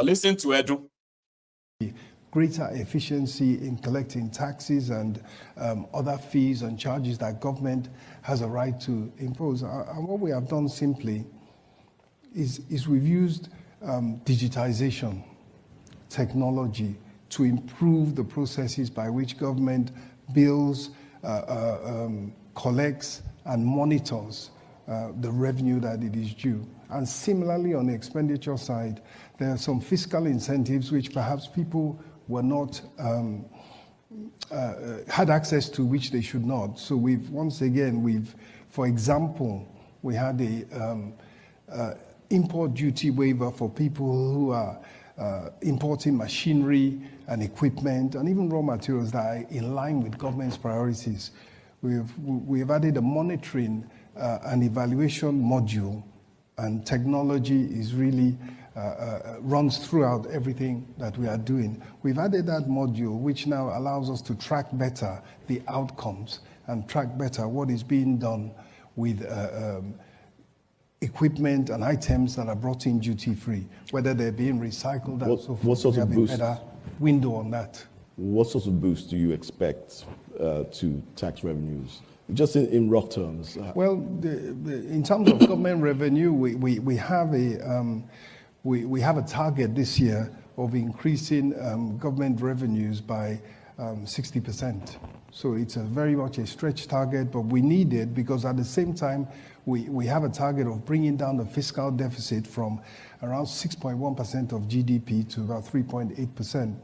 Listen to Edun. Greater efficiency in collecting taxes and other fees and charges that government has a right to impose. And what we have done simply is we've used digitization, technology to improve the processes by which government bills, collects and monitors the revenue that it is due. And similarly, on the expenditure side, there are some fiscal incentives which perhaps people were not had access to, which they should not. So for example, we had a import duty waiver for people who are importing machinery and equipment and even raw materials that are in line with government's priorities. We've added a monitoring and evaluation module, and technology is really runs throughout everything that we are doing. We've added that module, which now allows us to track better the outcomes and track better what is being done with equipment and items that are brought in duty-free, whether they're being recycled and so forth. What sort of boost? A better window on that. What sort of boost do you expect to tax revenues? Just in raw terms. Well, in terms of government revenue, we have a target this year of increasing government revenues by 60%. So it's very much a stretch target, but we need it because at the same time, we have a target of bringing down the fiscal deficit from around 6.1% of GDP to about 3.8%.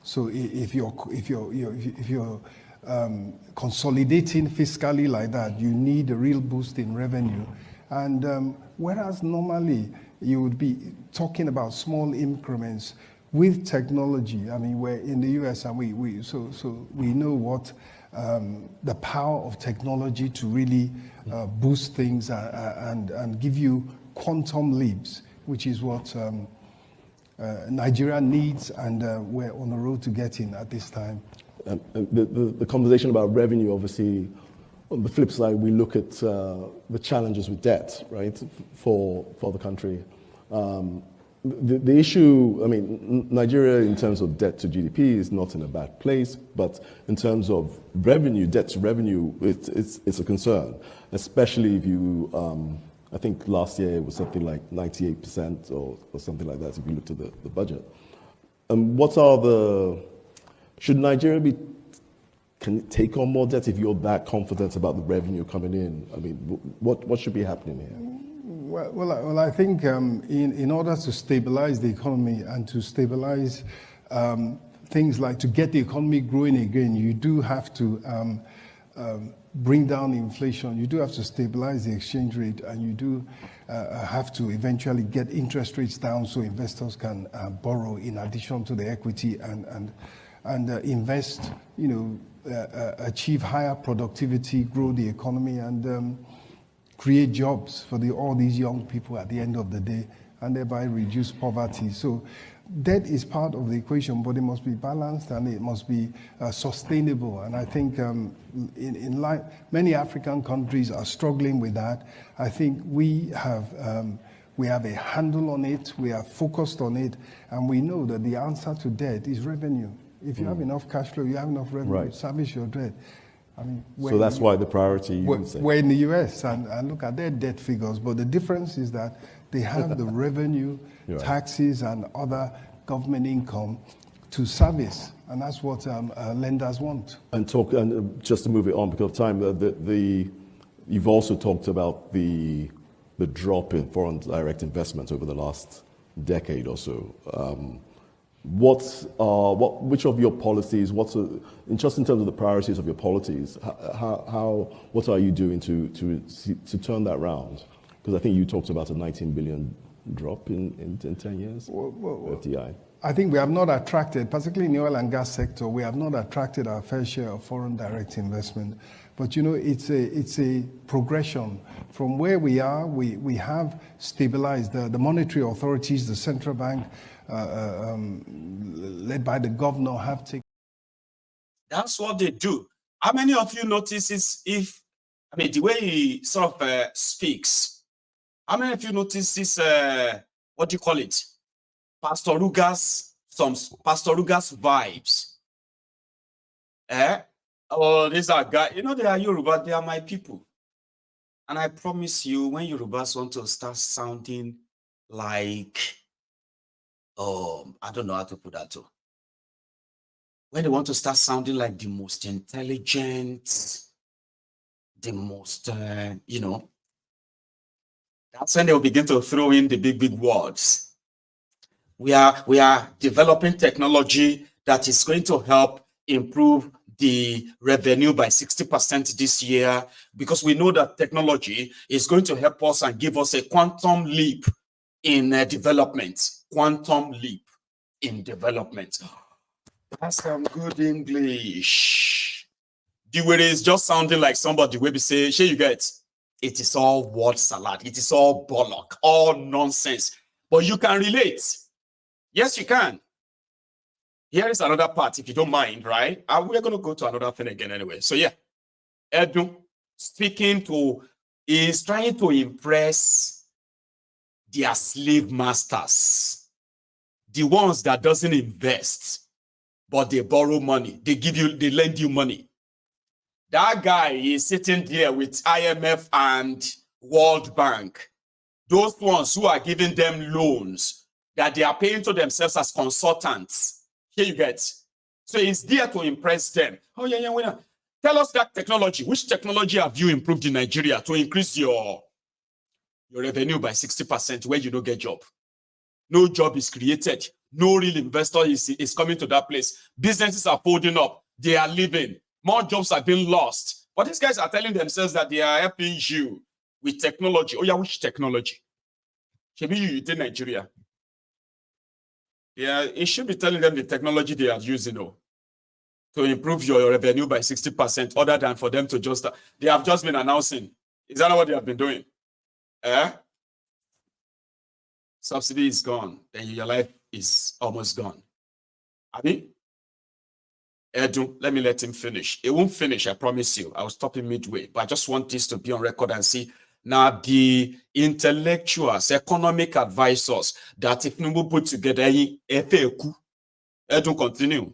So if you're consolidating fiscally like that, you need a real boost in revenue. And whereas normally you would be talking about small increments with technology. I mean, we're in the US and we know what the power of technology to really boost things and give you quantum leaps, which is what Nigeria needs, and we're on the road to getting at this time. The conversation about revenue, obviously, on the flip side, we look at the challenges with debt, right, for the country. The issue, I mean, Nigeria in terms of debt to GDP is not in a bad place, but in terms of revenue, debt to revenue, it's a concern, especially if you, I think last year it was something like 98% or something like that if you looked at the budget. Should Nigeria can it take on more debt if you're that confident about the revenue coming in? I mean, what should be happening here? Well, I think in order to stabilize the economy and to stabilize things like to get the economy growing again, you do have to bring down inflation. You do have to stabilize the exchange rate, and you do have to eventually get interest rates down so investors can borrow in addition to the equity and invest, achieve higher productivity, grow the economy, and create jobs for all these young people at the end of the day, and thereby reduce poverty. So debt is part of the equation, but it must be balanced and it must be sustainable. And I think many African countries are struggling with that. I think we have a handle on it, we are focused on it, and we know that the answer to debt is revenue. If you have enough cash flow, you have enough revenue, right, service your debt. I mean, so that's why the priority, you would say. We're in the US and look at their debt figures, but the difference is that they have the revenue, right, taxes and other government income to service, and that's what lenders want. And just to move it on because of time, you've also talked about the drop in foreign direct investment over the last decade or so. Which of your policies, just in terms of the priorities of your policies, what are you doing to turn that around? Because I think you talked about a 19 billion drop in 10 years, FDI. I think we have not attracted, particularly in the oil and gas sector, we have not attracted our fair share of foreign direct investment. But it's a progression from where we are. We have stabilized the monetary authorities, the central bank, led by the governor, have taken. That's what they do. How many of you notices the way he sort of speaks? How many of you notices what do you call it? Pastor Ruga's vibes. Oh, these are guys, they are Yoruba, they are my people. And I promise you, when Yorubas want to start sounding like, I don't know how to put that too. When they want to start sounding like the most intelligent, the most, that's when they'll begin to throw in the big words. We are developing technology that is going to help improve the revenue by 60% this year, because we know that technology is going to help us and give us a quantum leap in development. Quantum leap in development. That's some good English. The way is just sounding like somebody will be saying, "Sure, you get it is all word salad. It is all bollock, all nonsense." But you can relate. Yes, you can. Here is another part, if you don't mind, right? We're going to go to another thing again anyway. So yeah, Edun is trying to impress their slave masters, the ones that doesn't invest, but they borrow money. They lend you money. That guy is sitting there with IMF and World Bank. Those ones who are giving them loans that they are paying to themselves as consultants. Here you get. So it's there to impress them. Oh, yeah. Tell us that technology. Which technology have you improved in Nigeria to increase your revenue by 60% where you don't get job? No job is created. No real investor is coming to that place. Businesses are folding up. They are leaving. More jobs are being lost. But these guys are telling themselves that they are helping you with technology. Oh, yeah, which technology? Maybe you in Nigeria. Yeah, it should be telling them the technology they are using to improve your revenue by 60%, other than for them to just, they have just been announcing. Is that not what they have been doing? Subsidy is gone, then your life is almost gone. Abi? Edun, let me let him finish. It won't finish, I promise you. I'll stop him midway. But I just want this to be on record and see. Now, the intellectuals, economic advisors that if we put together, Edun, continue.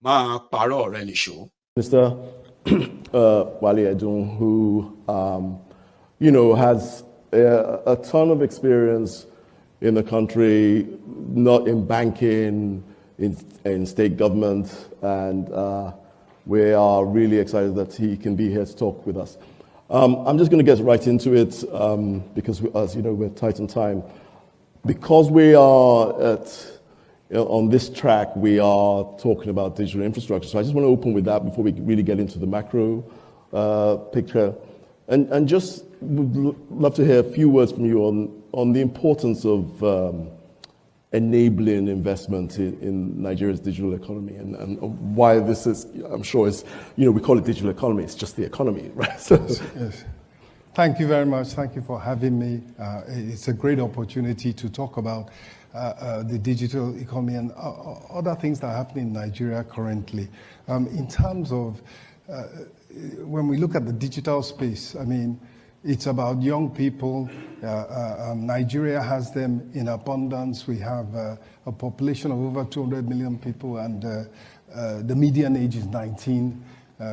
Ma paro already show. Mr. Wale Edun, who, has a ton of experience in the country, not in banking, in state government, and we are really excited that he can be here to talk with us. I'm just going to get right into it because, as you know, we're tight on time. Because we are on this track, we are talking about digital infrastructure. So I just want to open with that before we really get into the macro picture. And just would love to hear a few words from you on the importance of enabling investment in Nigeria's digital economy and why this is, I'm sure is, we call it digital economy, it's just the economy, right? So, yes. Thank you very much. Thank you for having me. It's a great opportunity to talk about the digital economy and other things that are happening in Nigeria currently. In terms of, when we look at the digital space, it's about young people. Nigeria has them in abundance. We have a population of over 200 million people, and the median age is 19.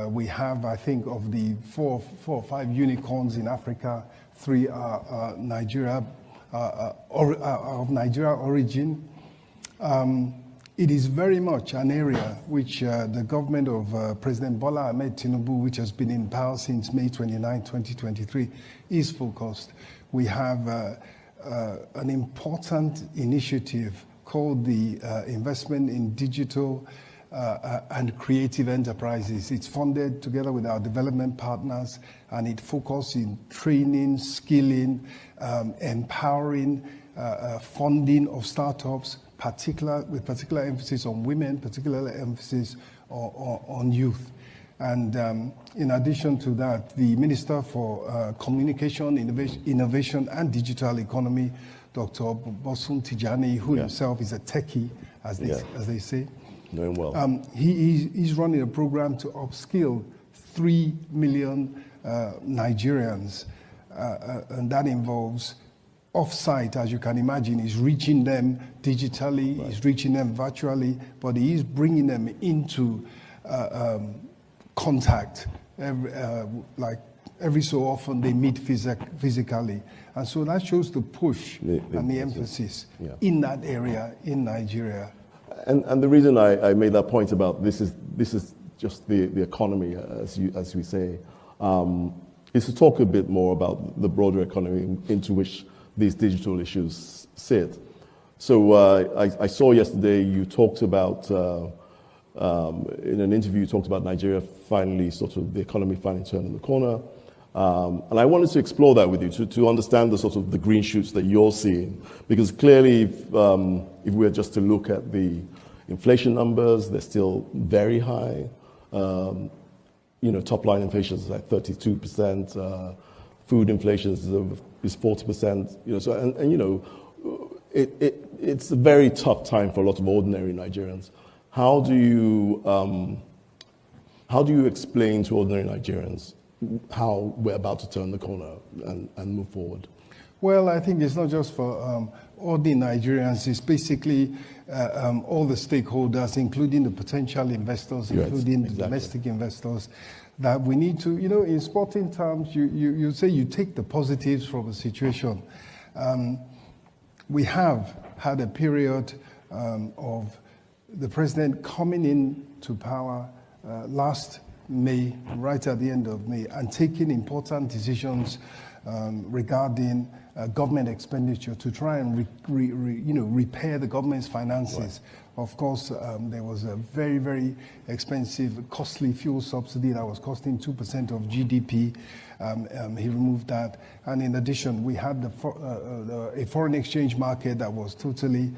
We have, I think, of the four or five unicorns in Africa, 3 are Nigeria, of Nigeria origin. It is very much an area which the government of President Bola Ahmed Tinubu, which has been in power since May 29, 2023, is focused. We have an important initiative called the Investment in Digital and Creative Enterprises. It's funded together with our development partners, and it focuses in training, skilling, empowering, funding of startups, with particular emphasis on women, particular emphasis on youth. And in addition to that, the Minister for Communication, Innovation and Digital Economy, Dr. Bosun Tijani, who himself is a techie, as they say. Doing well. He's running a program to upskill 3 million Nigerians, and that involves off-site, as you can imagine. He's reaching them digitally, he's reaching them virtually, but he is bringing them into contact. Every so often they meet physically. And so that shows the push and the emphasis in that area in Nigeria. And the reason I made that point about this is just the economy, as we say, is to talk a bit more about the broader economy into which these digital issues sit. So I saw yesterday you talked about, in an interview, you talked about Nigeria finally, sort of the economy finally turning the corner. And I wanted to explore that with you to understand the sort of the green shoots that you're seeing, because clearly, if we were just to look at the inflation numbers, they're still very high. Top line inflation is like 32%. Food inflation is 40%. So it's a very tough time for a lot of ordinary Nigerians. How do you explain to ordinary Nigerians how we're about to turn the corner and move forward? Well, I think it's not just for ordinary Nigerians. It's basically all the stakeholders, including the potential investors, including the domestic investors, that we need to, in sporting terms, you say you take the positives from the situation. We have had a period of the president coming in to power last May, right at the end of May, and taking important decisions regarding government expenditure to try and repair the government's finances. Right. Of course, there was a very, very expensive, costly fuel subsidy that was costing 2% of GDP. He removed that. And in addition, we had a foreign exchange market that was totally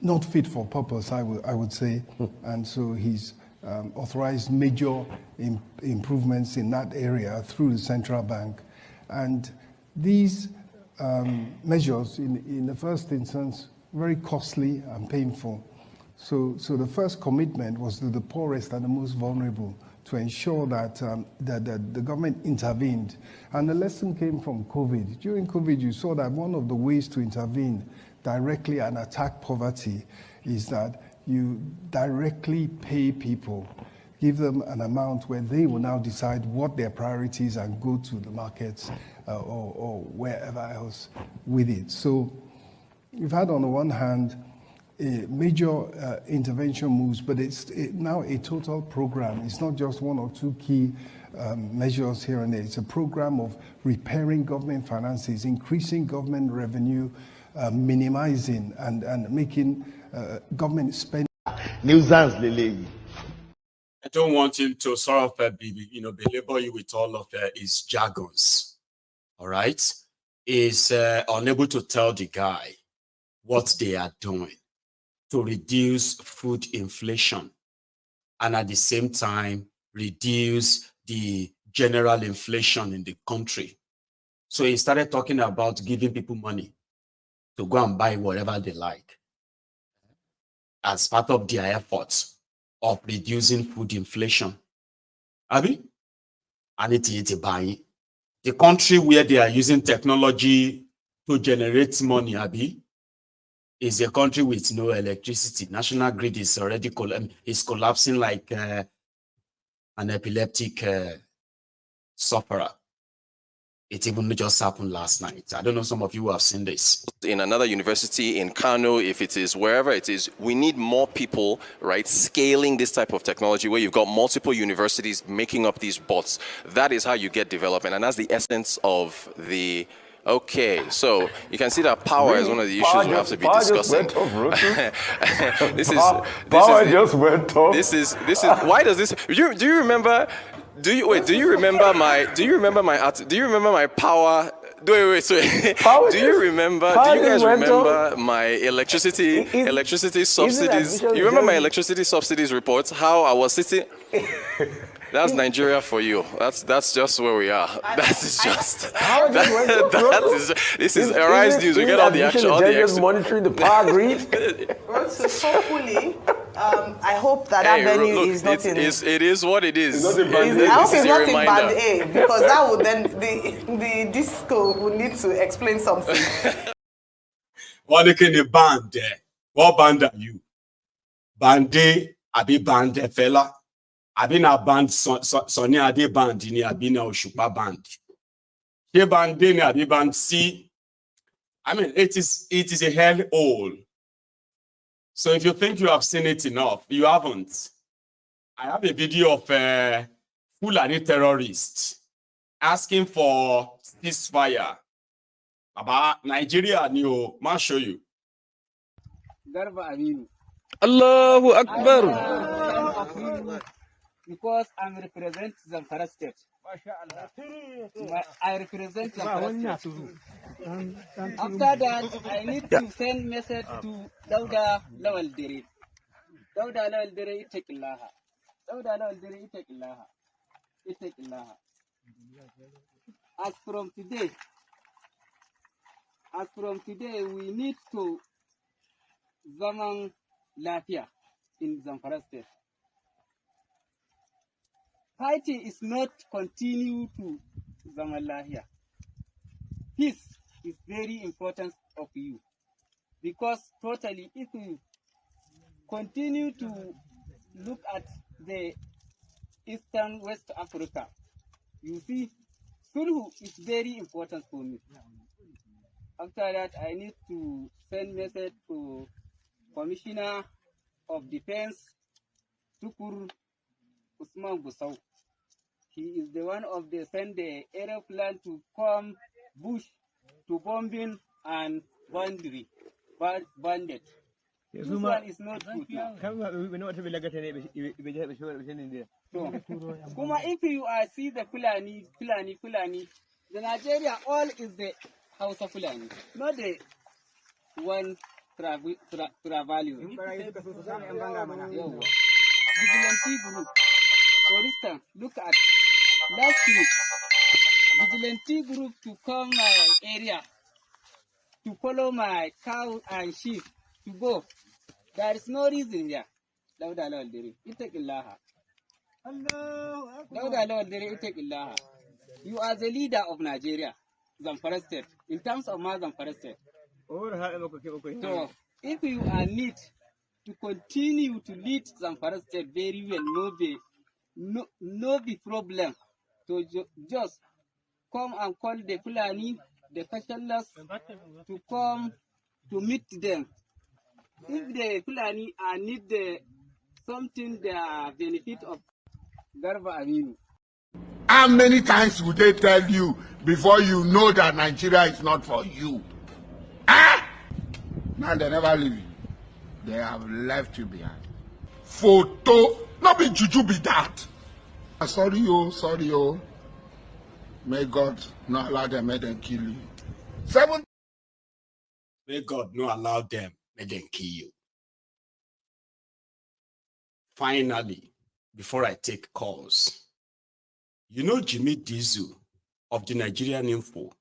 not fit for purpose, I would say. And so he's authorized major improvements in that area through the central bank. And these measures, in the first instance, very costly and painful. So the first commitment was to the poorest and the most vulnerable, to ensure that the government intervened. And the lesson came from COVID. During COVID, you saw that one of the ways to intervene directly and attack poverty is that you directly pay people, give them an amount where they will now decide what their priorities and go to the markets or wherever else with it. So we've had, on the one hand, major intervention moves, but it's now a total program. It's not just one or two key measures here and there. It's a program of repairing government finances, increasing government revenue, minimizing and making government spend. I don't want him to sort of belabor you with all of his jargons. All right, is unable to tell the guy what they are doing to reduce food inflation and at the same time reduce the general inflation in the country. So he started talking about giving people money to go and buy whatever they like as part of their efforts of reducing food inflation. Abi? And it's buying. The country where they are using technology to generate money, Abi, is a country with no electricity. National grid is already collapsing like an epileptic sufferer. It even just happened last night. I don't know, some of you have seen this. In another university, in Kano, if it is wherever it is, we need more people, right, scaling this type of technology where you've got multiple universities making up these bots. That is how you get development. And that's the essence of the... Okay, so you can see that power is one of the issues we have to be discussing. Why does this? Do you remember? Do you remember my power? Do you guys remember my electricity subsidies? You remember my electricity subsidies reports? How I was sitting. That's Nigeria for you. That's just where we are. This is Arise News. We get all the action. Monitoring the power grid. So hopefully, I hope that venue is not in. It is what it is. It's not in band I hope it's not in reminder. band A, because that would then the disco would need to explain something. What they can band there? What band are you? Band A, I be band fella. I been a band Sonny Ade band ni I been a Oshupa band. Here band A, I be band C. I mean, it is a hell hole. So if you think you have seen it enough, you haven't. I have a video of a Fulani terrorist asking for ceasefire. About Nigeria, I'll show you. Allahu Akbar. Because I'm represent Zamfara State. I represent Zamfara State. After that, I need to send message to Dauda Lawal Dere. Dauda Lawal Dere, Itekillaha. Dauda Lawal Dere, Itekillaha. Itekillaha. As from today, we need to zaman lafiya in Zamfara State. Fighting is not continue to zaman lafiya. Peace is very important of you, because totally if you continue to look at the Eastern West Africa, you see Sulhu is very important for me. After that, I need to send message to Commissioner of Defense, Tukur Usman Gusau. He is the one of the send the aeroplane to come bush to bombing and bandit. This one is not good now. So, Kuma, if you see the Fulani, the Nigeria all is the House of Fulani, not the one travel. Vigilante group. For instance, look at last week, vigilante group to come my area to follow my cow and sheep to go. There is no reason there. Dauda Lawal Dere, Itaqillaha. Dauda Lawal Dere, Itaqillaha. You are the leader of Nigeria, Zamfara State, in terms of my Zamfara State. So, if you are need to continue to lead Zamfara State very well, no be problem. So just come and call the Fulani, the Kashalas, to come to meet them. If the Fulani need something, the benefit of Garba Aminu. How many times would they tell you before you know that Nigeria is not for you? Ah! Now they never leave you. They have left you behind. Photo, not be juju be that. Sorry, oh. May God not allow them, may them kill you. May God not allow them, may them kill you. Finally, before I take calls, you know Jimmy Dizu of the Nigerian Info,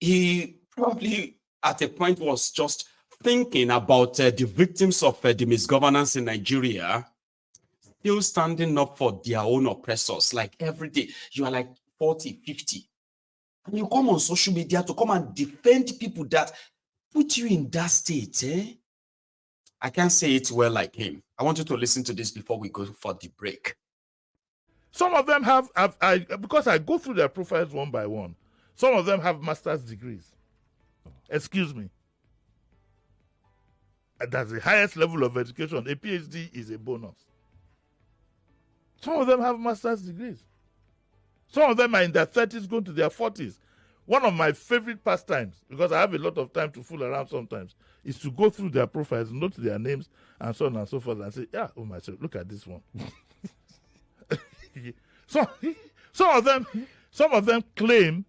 he probably at a point was just thinking about the victims of the misgovernance in Nigeria, still standing up for their own oppressors. Like every day, you are like 40, 50. And you come on social media to come and defend people that put you in that state. I can't say it well like him. I want you to listen to this before we go for the break. Some of them have because I go through their profiles one by one, some of them have master's degrees. Excuse me. That's the highest level of education. A PhD is a bonus. Some of them have master's degrees. Some of them are in their 30s, going to their 40s. One of my favorite pastimes, because I have a lot of time to fool around sometimes, is to go through their profiles, note their names, and so on and so forth, and say, yeah, oh my God, look at this one. Some of them claim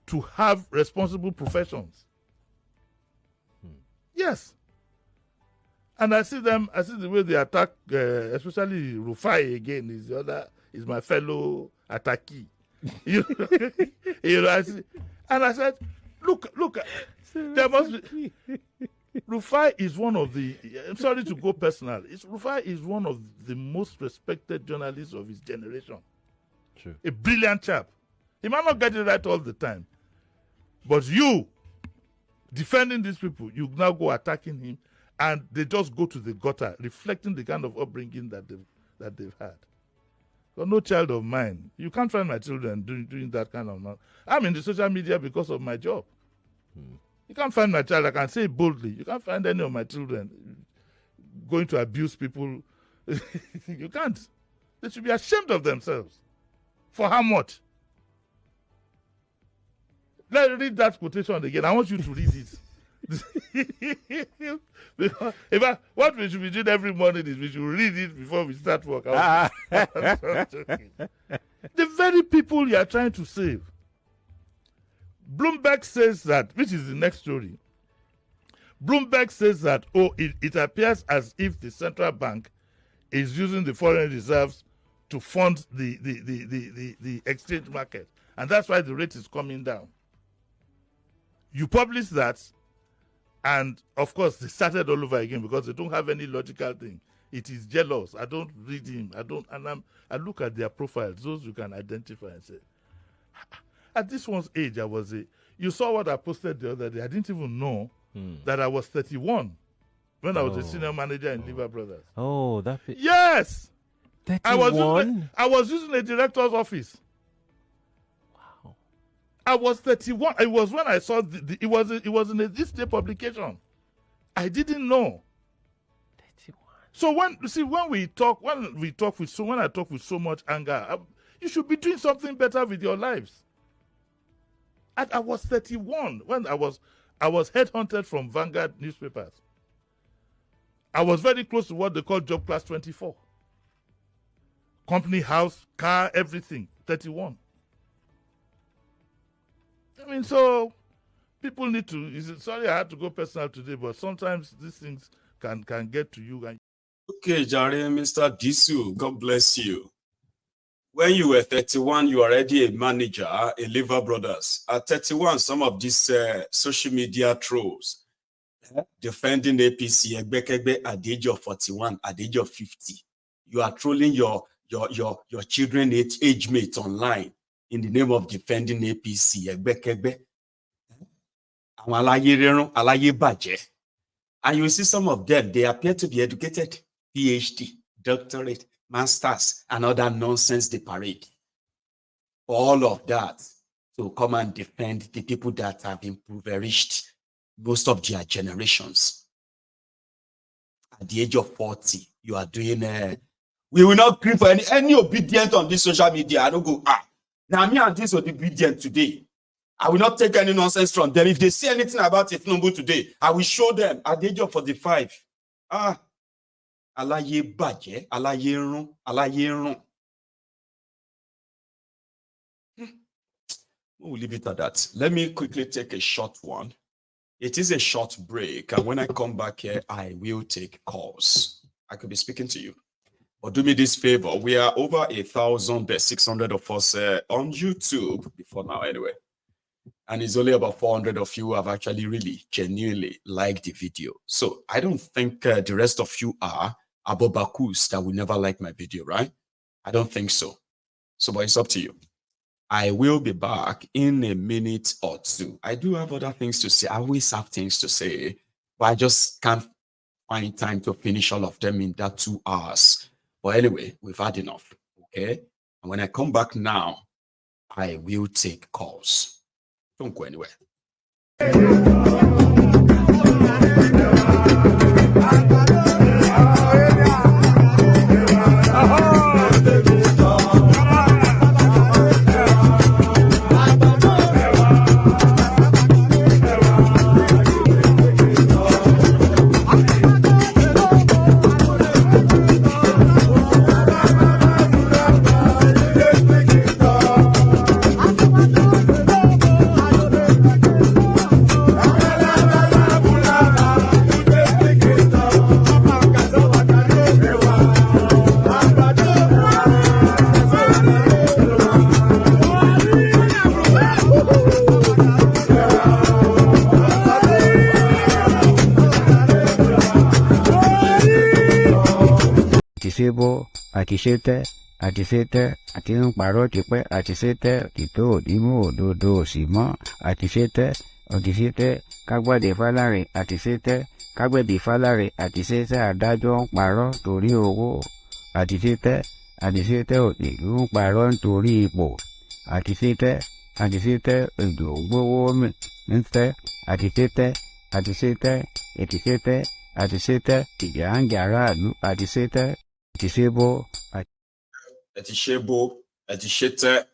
to have responsible professions. Yes. And I see the way they attack, especially Rufai again, is my fellow attackee. You know, I said, look, there must be, Rufai is one of the, I'm sorry to go personal, Rufai is one of the most respected journalists of his generation. True. A brilliant chap. He might not get it right all the time. But you, defending these people, you now go attacking him, and they just go to the gutter, reflecting the kind of upbringing that they've had. So no child of mine. You can't find my children doing that kind of nonsense. I'm in the social media because of my job. You can't find my child, I can say it boldly. You can't find any of my children going to abuse people. You can't. They should be ashamed of themselves. For how much? Let's read that quotation again. I want you to read it. Because what we should be doing every morning is we should read it before we start work. The very people you are trying to save. Bloomberg says that, which is the next story. Bloomberg says that, it appears as if the central bank is using the foreign reserves to fund the exchange market. And that's why the rate is coming down. You publish that, and of course they started all over again because they don't have any logical thing. It is jealous. I don't read him. I look at their profiles, those you can identify, and say, at this one's age, you saw what I posted the other day. I didn't even know that I was 31 when I was a senior manager in Lever Brothers. Oh, yes! 31? I was using a director's office. Wow. I was 31. It was when I saw it was in a This Day publication. I didn't know. 31. So when I talk with so much anger, you should be doing something better with your lives. I was 31 when I was headhunted from Vanguard newspapers. I was very close to what they call job class 24. Company, house, car, everything. 31. I mean, so people need to. Sorry, I had to go personal today, but sometimes these things can get to you. Okay, Jare, Mr. Disu, God bless you. When you were 31, you were already a manager in Lever Brothers. At 31, some of these social media trolls defending APC at the age of 41, at the age of 50. You are trolling your children age mates online in the name of defending APC. And you see some of them, they appear to be educated, PhD, doctorate, masters, and other nonsense they parade. All of that to come and defend the people that have impoverished most of their generations. At the age of 40, you are doing we will not agree for any obedience on this social media. I don't go, now me and this will be obedient today. I will not take any nonsense from them. If they say anything about Ifnumbu today, I will show them at the age of 45. Alaye baje, alaye run, alaye run. We'll leave it at that. Let me quickly take a short one. It is a short break, and when I come back here, I will take calls. I could be speaking to you. But do me this favor. We are over 1,600 of us on YouTube before now anyway. And it's only about 400 of you who have actually really genuinely liked the video. So I don't think the rest of you are abobakus that will never like my video, right? I don't think so. So, but it's up to you. I will be back in a minute or two. I do have other things to say. I always have things to say, but I just can't find time to finish all of them in that 2 hours. But anyway, we've had enough, okay? And when I come back now, I will take calls. Don't go anywhere. àtisebo àtisétẹ́ àtisétẹ́ àti ń parọ́ tipẹ́ àtisétẹ́ òtítọ́ òdìmú òdodo òsì mọ́ àtisétẹ́ òtìsétẹ́ kágbádé fáláre àtisétẹ́ kágbẹ̀bí fáláre àtisétẹ́ adájọ́ ń parọ́ torí owó àtisétẹ́ àtisétẹ́ òtìlú ń parọ́ nítorí ipò àtisétẹ́ àtisétẹ́ èdò gbówó mìíràn àtisétẹ́ àtisétẹ́ ètìsétẹ́ àtisétẹ́ ìjàǹjà aráàlú àtisétẹ́ àtisebo Etishebo, Etishete,